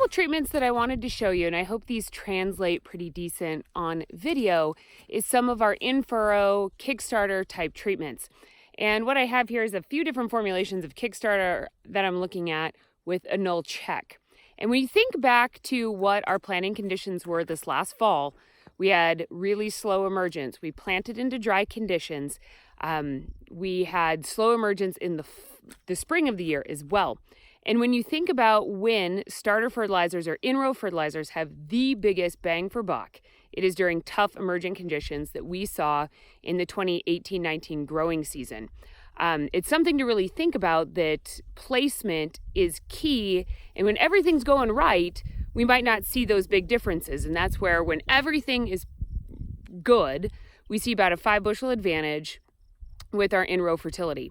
couple treatments that I wanted to show you, and I hope these translate pretty decent on video, is some of our in-furrow KickStarter type treatments. And what I have here is a few different formulations of KickStarter that I'm looking at with a null check. And when you think back to what our planting conditions were this last fall, we had really slow emergence. We planted into dry conditions. We had slow emergence in the spring of the year as well. And when you think about when starter fertilizers or in-row fertilizers have the biggest bang for buck, it is during tough emergent conditions that we saw in the 2018-19 growing season. It's something to really think about, that placement is key. And when everything's going right, we might not see those big differences. And that's where, when everything is good, we see about a 5 bushel advantage with our in-row fertility.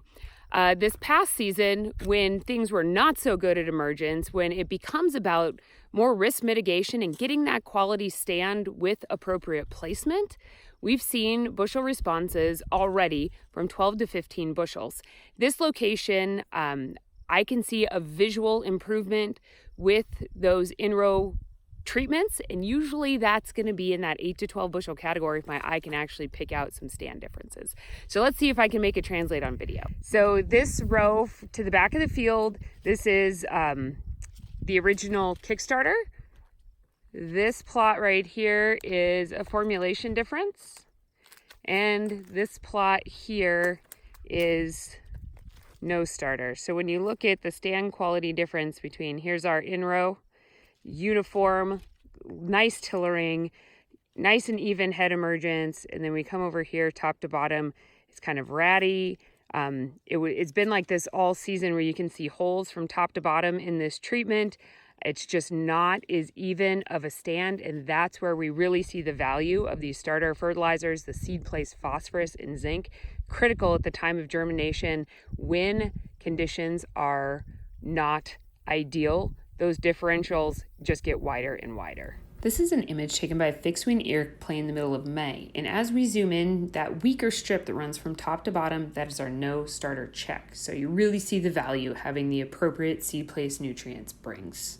This past season, when things were not so good at emergence, when it becomes about more risk mitigation and getting that quality stand with appropriate placement, we've seen bushel responses already from 12 to 15 bushels. This location, I can see a visual improvement with those in-row treatments, and usually that's going to be in that 8 to 12 bushel category if my eye can actually pick out some stand differences. So let's see if I can make it translate on video. So this row to the back of the field, this is the original KickStarter. This plot right here is a formulation difference, and this plot here is no starter. So when you look at the stand quality difference between, here's our in-row, uniform, nice tillering, nice and even head emergence, and then we come over here top to bottom, it's kind of ratty. It's been like this all season, where you can see holes from top to bottom in this treatment. It's just not as even of a stand, and that's where we really see the value of these starter fertilizers, the seed place phosphorus and zinc, critical at the time of germination when conditions are not ideal. Those differentials just get wider and wider. This is an image taken by a fixed-wing airplane in the middle of May. And as we zoom in, that weaker strip that runs from top to bottom, that is our no starter check. So you really see the value having the appropriate seed place nutrients brings.